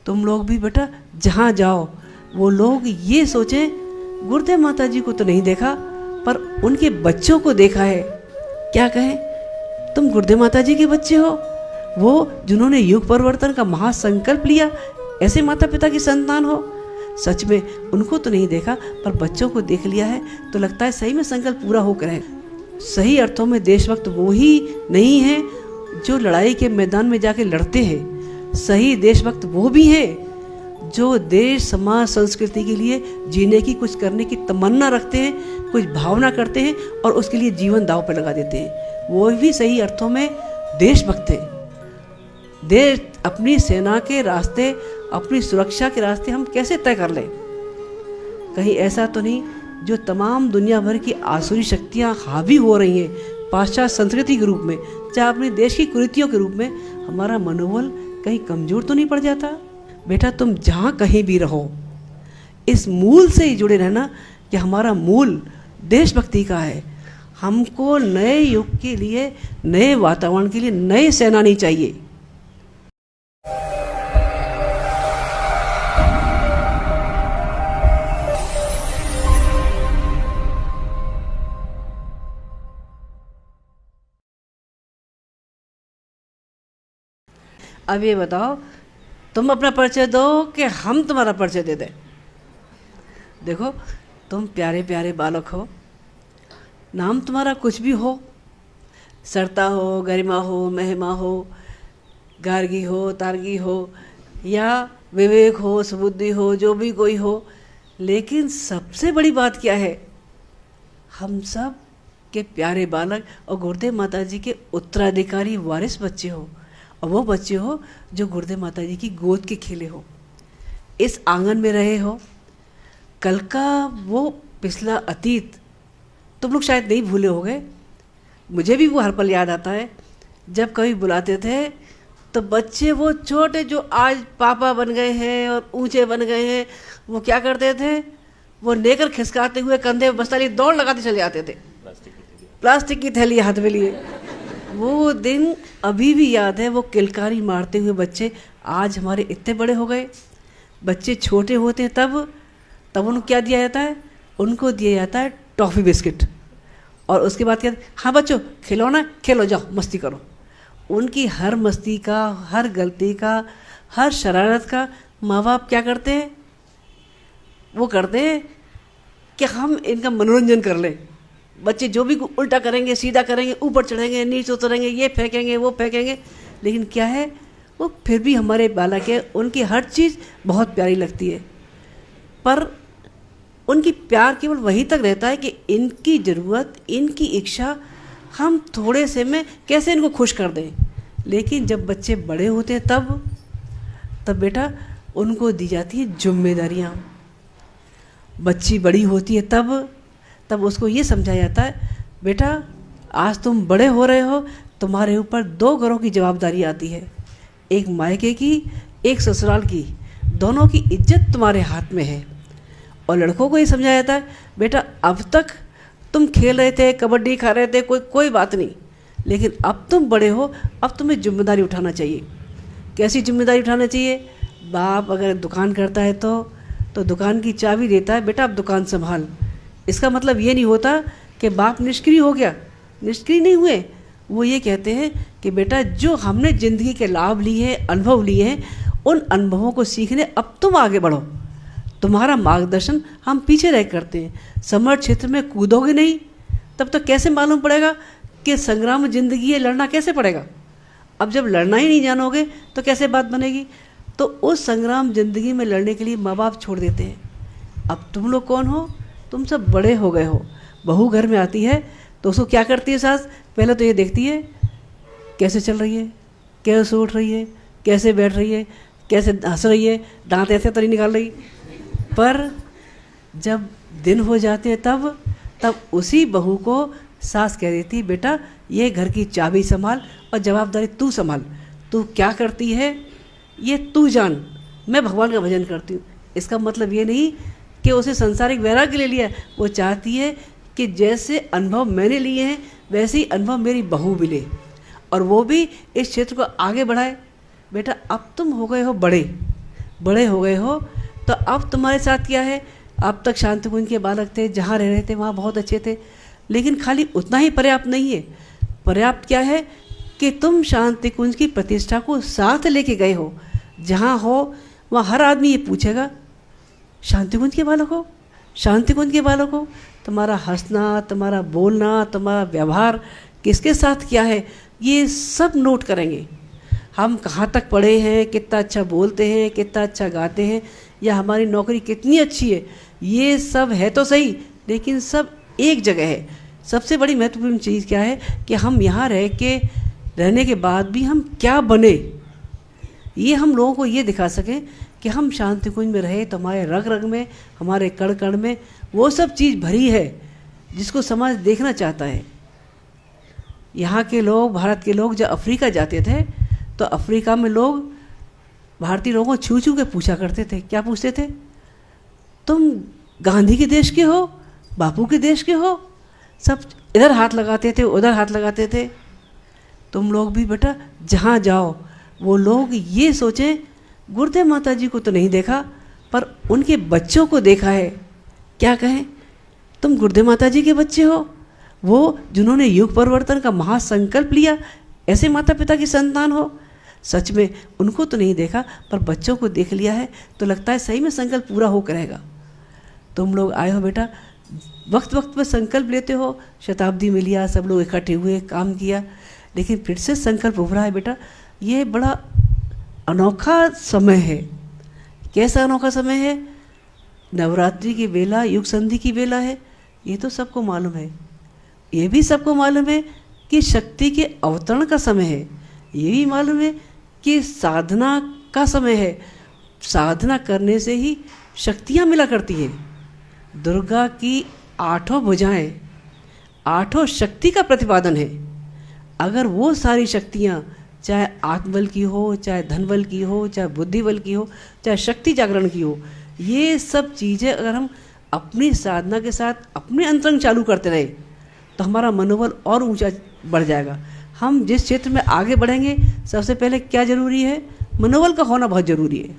तुम लोग भी बेटा जहाँ जाओ वो लोग ये सोचें गुरुदेव माता जी को तो नहीं देखा पर उनके बच्चों को देखा है। क्या कहें, तुम गुरुदेव माता जी के बच्चे हो, वो जिन्होंने युग परिवर्तन का महासंकल्प लिया, ऐसे माता पिता की संतान हो। सच में उनको तो नहीं देखा पर बच्चों को देख लिया है तो लगता है सही में संकल्प पूरा होकर है। सही अर्थों में देशभक्त वो ही नहीं है जो लड़ाई के मैदान में जाके लड़ते हैं। सही देशभक्त वो भी है जो देश समाज संस्कृति के लिए जीने की, कुछ करने की तमन्ना रखते हैं, कुछ भावना करते हैं और उसके लिए जीवन दांव पर लगा देते हैं। वो भी सही अर्थों में देशभक्त है। देश अपनी सेना के रास्ते, अपनी सुरक्षा के रास्ते हम कैसे तय कर लें? कहीं ऐसा तो नहीं जो तमाम दुनिया भर की आसुरी शक्तियां हावी हो रही हैं पाश्चात्य संस्कृति के रूप में, चाहे अपने देश की कुरीतियों के रूप में, हमारा मनोबल कहीं कमजोर तो नहीं पड़ जाता? बेटा तुम जहाँ कहीं भी रहो इस मूल से ही जुड़े रहना कि हमारा मूल देशभक्ति का है। हमको नए युग के लिए, नए वातावरण के लिए नए सेनानी चाहिए। अब ये बताओ, तुम अपना परिचय दो कि हम तुम्हारा परिचय दे दें? देखो तुम प्यारे प्यारे बालक हो, नाम तुम्हारा कुछ भी हो, सरता हो, गरिमा हो, महिमा हो, गार्गी हो, तार्गी हो, या विवेक हो, सुबुद्धि हो, जो भी कोई हो, लेकिन सबसे बड़ी बात क्या है? हम सब के प्यारे बालक और गुरुदेव माता जी के उत्तराधिकारी वारिस बच्चे हो, और वो बच्चे हो जो गुरुदेव माता जी की गोद के खेले हो, इस आंगन में रहे हो। कल का वो पिछला अतीत तुम लोग शायद नहीं भूले होगे। मुझे भी वो हर पल याद आता है जब कभी बुलाते थे तो बच्चे वो छोटे जो आज पापा बन गए हैं और ऊंचे बन गए हैं, वो क्या करते थे? वो लेकर खिसकाते हुए कंधे बस्ता लिए दौड़ लगाते चले जाते थे, प्लास्टिक की थैली हाथ में लिए। वो दिन अभी भी याद है, वो किलकारी मारते हुए बच्चे आज हमारे इतने बड़े हो गए। बच्चे छोटे होते हैं तब उनको क्या दिया जाता है? उनको दिया जाता है टॉफ़ी बिस्किट, और उसके बाद क्या? हाँ बच्चों खिलौना खेलो, जाओ मस्ती करो। उनकी हर मस्ती का, हर गलती का, हर शरारत का माँ बाप क्या करते हैं? वो करते हैं कि हम इनका मनोरंजन कर लें। बच्चे जो भी उल्टा करेंगे, सीधा करेंगे, ऊपर चढ़ेंगे, नीचे उतरेंगे, ये फेंकेंगे, वो फेंकेंगे, लेकिन क्या है, वो फिर भी हमारे बालक है, उनकी हर चीज़ बहुत प्यारी लगती है। पर उनकी प्यार केवल वहीं तक रहता है कि इनकी ज़रूरत, इनकी इच्छा हम थोड़े से में कैसे इनको खुश कर दें। लेकिन जब बच्चे बड़े होते हैं तब बेटा उनको दी जाती है जिम्मेदारियाँ। बच्ची बड़ी होती है तब उसको ये समझाया जाता है, बेटा आज तुम बड़े हो रहे हो, तुम्हारे ऊपर 2 घरों की जवाबदारी आती है, एक मायके की, एक ससुराल की। दोनों की इज्जत तुम्हारे हाथ में है। और लड़कों को ये समझाया जाता है, बेटा अब तक तुम खेल रहे थे, कबड्डी खा रहे थे, कोई बात नहीं, लेकिन अब तुम बड़े हो, अब तुम्हें जिम्मेदारी उठाना चाहिए। कैसी जिम्मेदारी उठाना चाहिए? बाप अगर दुकान करता है तो दुकान की चाबी देता है, बेटा अब दुकान संभाल। इसका मतलब ये नहीं होता कि बाप निष्क्रिय हो गया, निष्क्रिय नहीं हुए। वो ये कहते हैं कि बेटा जो हमने ज़िंदगी के लाभ लिए हैं, अनुभव लिए हैं, उन अनुभवों को सीखने अब तुम आगे बढ़ो। तुम्हारा मार्गदर्शन हम पीछे रह करते हैं। समर क्षेत्र में कूदोगे नहीं तब तो कैसे मालूम पड़ेगा कि संग्राम ज़िंदगी है, लड़ना कैसे पड़ेगा? अब जब लड़ना ही नहीं जानोगे तो कैसे बात बनेगी? तो उस संग्राम ज़िंदगी में लड़ने के लिए माँ बाप छोड़ देते हैं। अब तुम लोग कौन हो? तुम सब बड़े हो गए हो। बहू घर में आती है तो उसको क्या करती है सास? पहले तो ये देखती है कैसे चल रही है, कैसे उठ रही है, कैसे बैठ रही है, कैसे हंस रही है, दांत ऐसे तो नहीं निकाल रही। पर जब दिन हो जाते हैं तब उसी बहू को सास कह देती, बेटा ये घर की चाबी संभाल और जवाबदारी तू संभाल। तू क्या करती है ये तू जान, मैं भगवान का भजन करती हूँ। इसका मतलब ये नहीं कि उसे संसारिक वैराग्य ले लिया। वो चाहती है कि जैसे अनुभव मैंने लिए हैं वैसे ही अनुभव मेरी बहू भी ले, और वो भी इस क्षेत्र को आगे बढ़ाए। बेटा अब तुम हो गए हो बड़े, बड़े हो गए हो, तो अब तुम्हारे साथ क्या है? अब तक शांति कुंज के बालक थे, जहाँ रह रहे थे वहाँ बहुत अच्छे थे, लेकिन खाली उतना ही पर्याप्त नहीं है। पर्याप्त क्या है कि तुम शांति कुंज की प्रतिष्ठा को साथ लेके गए हो। जहाँ हो वहाँ हर आदमी ये पूछेगा, शांति कुंज के बालक हो, शांति कुंज के बालक हो। तुम्हारा हंसना, तुम्हारा बोलना, तुम्हारा व्यवहार किसके साथ क्या है, ये सब नोट करेंगे। हम कहाँ तक पढ़े हैं, कितना अच्छा बोलते हैं, कितना अच्छा गाते हैं, या हमारी नौकरी कितनी अच्छी है, ये सब है तो सही, लेकिन सब एक जगह है। सबसे बड़ी महत्वपूर्ण चीज़ क्या है कि हम यहाँ रहने के बाद भी हम क्या बने, ये हम लोगों को ये दिखा सकें कि हम शांति कुंज में रहे तो हमारे रग रग में, हमारे कण कण में वो सब चीज़ भरी है जिसको समाज देखना चाहता है। यहाँ के लोग, भारत के लोग जब अफ्रीका जाते थे तो अफ्रीका में लोग भारतीय लोगों को छू छू के पूछा करते थे। क्या पूछते थे? तुम गांधी के देश के हो, बापू के देश के हो? सब इधर हाथ लगाते थे, उधर हाथ लगाते थे। तुम लोग भी बेटा जहाँ जाओ वो लोग ये सोचें, गुरुदेव माता जी को तो नहीं देखा पर उनके बच्चों को देखा है। क्या कहें? तुम गुरुदेव माता जी के बच्चे हो, वो जिन्होंने युग परिवर्तन का महासंकल्प लिया, ऐसे माता पिता की संतान हो। सच में उनको तो नहीं देखा पर बच्चों को देख लिया है, तो लगता है सही में संकल्प पूरा हो करेगा। तुम लोग आए हो बेटा, वक्त वक्त पर संकल्प लेते हो। शताब्दी में लिया, सब लोग इकट्ठे हुए, काम किया, लेकिन फिर से संकल्प उभरा है बेटा। ये बड़ा अनोखा समय है। कैसा अनोखा समय है? नवरात्रि की बेला, युग संधि की बेला है, ये तो सबको मालूम है। ये भी सबको मालूम है कि शक्ति के अवतरण का समय है। ये भी मालूम है कि साधना का समय है। साधना करने से ही शक्तियाँ मिला करती हैं। दुर्गा की 8 भुजाएं, 8 शक्ति का प्रतिपादन है। अगर वो सारी शक्तियाँ, चाहे आत्मबल की हो, चाहे धनबल की हो, चाहे बुद्धिबल की हो, चाहे शक्ति जागरण की हो, ये सब चीज़ें अगर हम अपनी साधना के साथ अपने अंतरंग चालू करते रहे तो हमारा मनोबल और ऊंचा बढ़ जाएगा। हम जिस क्षेत्र में आगे बढ़ेंगे, सबसे पहले क्या जरूरी है? मनोबल का होना बहुत ज़रूरी है।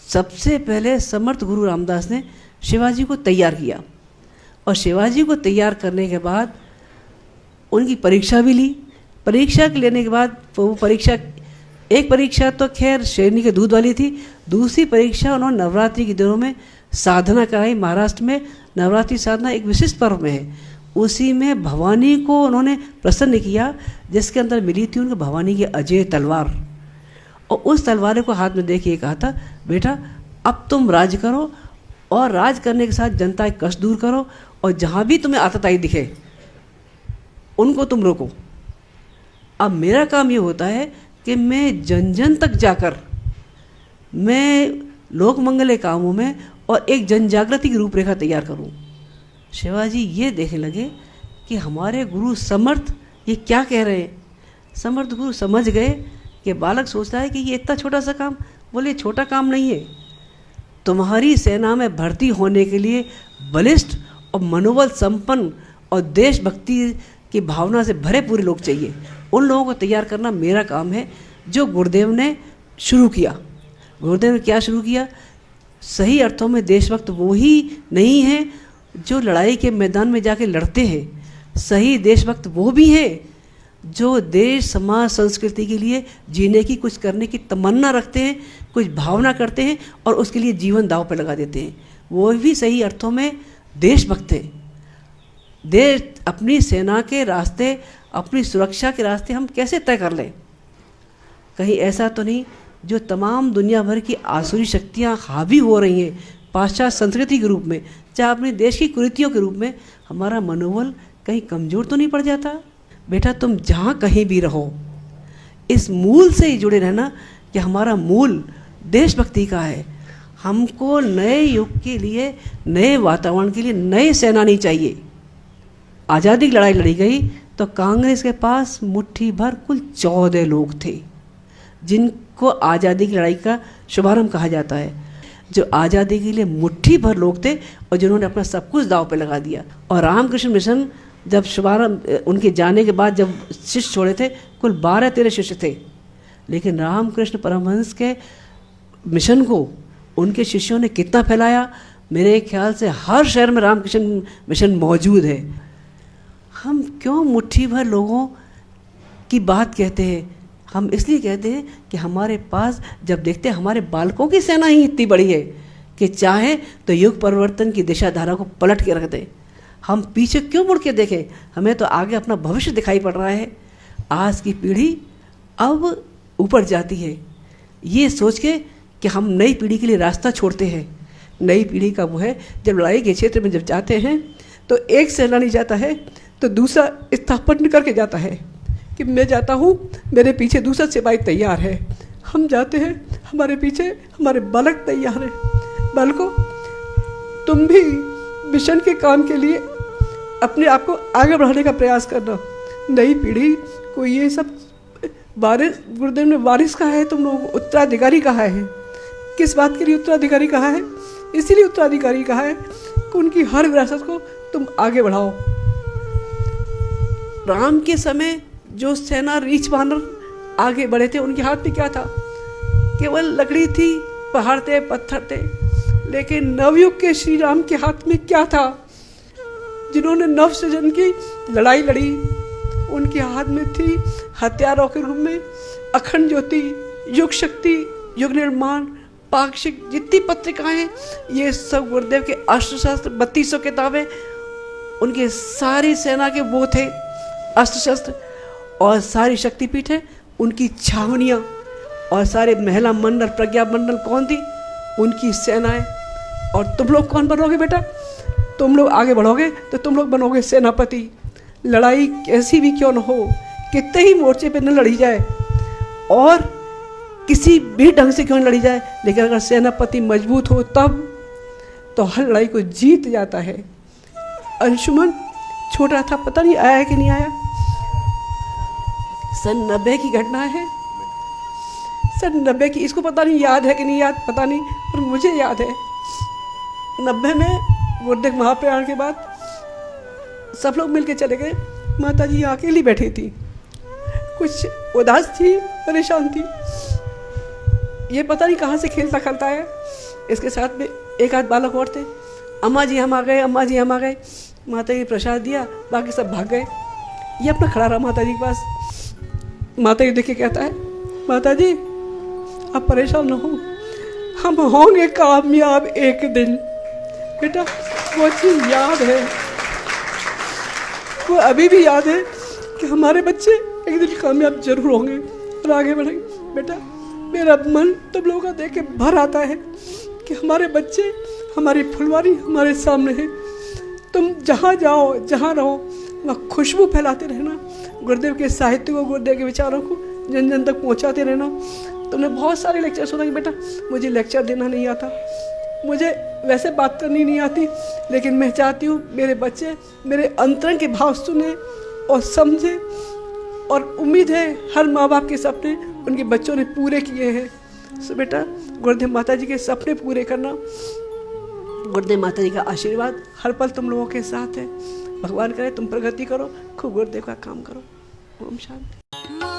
सबसे पहले समर्थ गुरु रामदास ने शिवाजी को तैयार किया, और शिवाजी को तैयार करने के बाद उनकी परीक्षा भी ली। परीक्षा लेने के बाद वो परीक्षा, एक परीक्षा तो खैर शेरनी के दूध वाली थी, दूसरी परीक्षा उन्होंने नवरात्रि के दिनों में साधना कराई। महाराष्ट्र में नवरात्रि साधना एक विशिष्ट पर्व में है, उसी में भवानी को उन्होंने प्रसन्न किया, जिसके अंदर मिली थी उनको भवानी की अजय तलवार। और उस तलवार को हाथ में देखिए कहा था, बेटा अब तुम राज करो, और राज करने के साथ जनता के कष्ट दूर करो, और जहाँ भी तुम्हें आतताई दिखे उनको तुम रोको। अब मेरा काम ये होता है कि मैं जन जन तक जाकर मैं लोक मंगल कामों में और एक जन जागृति की रूपरेखा तैयार करूं। शिवाजी ये देखने लगे कि हमारे गुरु समर्थ ये क्या कह रहे हैं। समर्थ गुरु समझ गए कि बालक सोचता है कि ये इतना छोटा सा काम, बोले छोटा काम नहीं है। तुम्हारी सेना में भर्ती होने के लिए बलिष्ठ और मनोबल संपन्न और देशभक्ति की भावना से भरे पूरे लोग चाहिए। उन लोगों को तैयार करना मेरा काम है, जो गुरुदेव ने शुरू किया। गुरुदेव ने क्या शुरू किया? सही अर्थों में देशभक्त वो ही नहीं है जो लड़ाई के मैदान में जाके लड़ते हैं। सही देशभक्त वो भी हैं जो देश, समाज, संस्कृति के लिए जीने की, कुछ करने की तमन्ना रखते हैं, कुछ भावना करते हैं और उसके लिए जीवन दांव पर लगा देते हैं। वो भी सही अर्थों में देशभक्त हैं। देश, अपनी सेना के रास्ते, अपनी सुरक्षा के रास्ते हम कैसे तय कर लें? कहीं ऐसा तो नहीं जो तमाम दुनिया भर की आसुरी शक्तियाँ हावी हो रही हैं पाश्चात्य संस्कृति के रूप में, चाहे अपने देश की कुरीतियों के रूप में, हमारा मनोबल कहीं कमज़ोर तो नहीं पड़ जाता? बेटा तुम जहाँ कहीं भी रहो, इस मूल से ही जुड़े रहना कि हमारा मूल देशभक्ति का है। हमको नए युग के लिए, नए वातावरण के लिए नए सेनानी चाहिए। आज़ादी की लड़ाई लड़ी गई तो कांग्रेस के पास मुट्ठी भर कुल 14 लोग थे जिनको आज़ादी की लड़ाई का शुभारंभ कहा जाता है, जो आज़ादी के लिए मुट्ठी भर लोग थे और जिन्होंने अपना सब कुछ दांव पे लगा दिया। और रामकृष्ण मिशन जब शुभारंभ, उनके जाने के बाद जब शिष्य छोड़े थे, कुल 12-13 शिष्य थे, लेकिन रामकृष्ण परमहंस के मिशन को उनके शिष्यों ने कितना फैलाया। मेरे ख्याल से हर शहर में रामकृष्ण मिशन मौजूद है। हम क्यों मुट्ठी भर लोगों की बात कहते हैं? हम इसलिए कहते हैं कि हमारे पास जब देखते हैं हमारे बालकों की सेना ही इतनी बड़ी है कि चाहे तो युग परिवर्तन की दिशा धारा को पलट के रख दे। हम पीछे क्यों मुड़ के देखें? हमें तो आगे अपना भविष्य दिखाई पड़ रहा है। आज की पीढ़ी अब ऊपर जाती है ये सोच के कि हम नई पीढ़ी के लिए रास्ता छोड़ते हैं। नई पीढ़ी का वो है, जब लड़ाई के क्षेत्र में जब जाते हैं तो एक सेनानी जाता है तो दूसरा स्थापन करके जाता है कि मैं जाता हूँ, मेरे पीछे दूसरा सिपाही तैयार है। हम जाते हैं, हमारे पीछे हमारे बालक तैयार हैं। बालकों, तुम भी मिशन के काम के लिए अपने आप को आगे बढ़ाने का प्रयास करना। नई पीढ़ी को ये सब वारिस, गुरुदेव ने वारिस कहा है, तुम लोग उत्तराधिकारी कहा है। किस बात के लिए उत्तराधिकारी कहा है? इसीलिए उत्तराधिकारी कहा है कि उनकी हर विरासत को तुम आगे बढ़ाओ। राम के समय जो सेना रीछ बांधकर आगे बढ़े थे, उनके हाथ में क्या था? केवल लकड़ी थी, पहाड़ थे, पत्थर थे। लेकिन नवयुग के श्री राम के हाथ में क्या था? जिन्होंने नव सृजन की लड़ाई लड़ी, उनके हाथ में थी हथियारों के रूप में अखंड ज्योति, युग शक्ति, युग निर्माण, पाक्षिक, जितनी पत्रिकाएं हैं, ये सब गुरुदेव के अस्त्र शस्त्र, 3200 किताबें, उनके सारी सेना के वो थे अस्त्र शस्त्र। और सारी शक्तिपीठ है, उनकी छावनियाँ, और सारे महिला मंडल, प्रज्ञा मंडल कौन थी? उनकी सेनाएं। और तुम लोग कौन बनोगे बेटा? तुम लोग आगे बढ़ोगे तो तुम लोग बनोगे सेनापति। लड़ाई कैसी भी क्यों न हो, कितने ही मोर्चे पे न लड़ी जाए और किसी भी ढंग से क्यों न लड़ी जाए, लेकिन अगर सेनापति मजबूत हो तब तो हर लड़ाई को जीत जाता है। अंशुमन छोटा था, पता नहीं आया कि नहीं आया। सन 90 की घटना है, सन 90 की। इसको पता नहीं याद है कि नहीं याद, पता नहीं, पर मुझे याद है 90 में गुरुदेव महाप्रयाण के बाद सब लोग मिलके चले गए। माता जी अकेली बैठी थी, कुछ उदास थी, परेशान थी। ये पता नहीं कहाँ से खेलता खेलता है। इसके साथ में एक आध बालक और थे। अम्मा जी हम आ गए, अम्मा जी हम आ गए। माता जी प्रसाद दिया, बाकी सब भाग गए। ये अपना खड़ा रहा माता जी के पास। माता जी देख के कहता है, माता जी आप परेशान न हो, हम होंगे कामयाब एक दिन। बेटा वो चीज़ याद है, वो अभी भी याद है कि हमारे बच्चे एक दिन कामयाब जरूर होंगे और आगे बढ़ेंगे। बेटा मेरा मन तुम लोगों का देख के भर आता है कि हमारे बच्चे, हमारी फुलवारी हमारे सामने है। तुम जहाँ जाओ, जहाँ रहो, वहाँ खुशबू फैलाते रहना। गुरुदेव के साहित्य को, गुरुदेव के विचारों को जन जन तक पहुँचाते रहना। तुमने बहुत सारे लेक्चर सुना कि बेटा मुझे लेक्चर देना नहीं आता, मुझे वैसे बात करनी नहीं आती, लेकिन मैं चाहती हूँ मेरे बच्चे मेरे अंतरंग के भाव सुने और समझे। और उम्मीद है हर माँ बाप के सपने उनके बच्चों ने पूरे किए हैं। सो बेटा गुरुदेव माता जी के सपने पूरे करना। गुरुदेव माता जी का आशीर्वाद हर पल तुम लोगों के साथ है। भगवान करे तुम प्रगति करो, खूब गुरुदेव का काम करो। ओम शांति।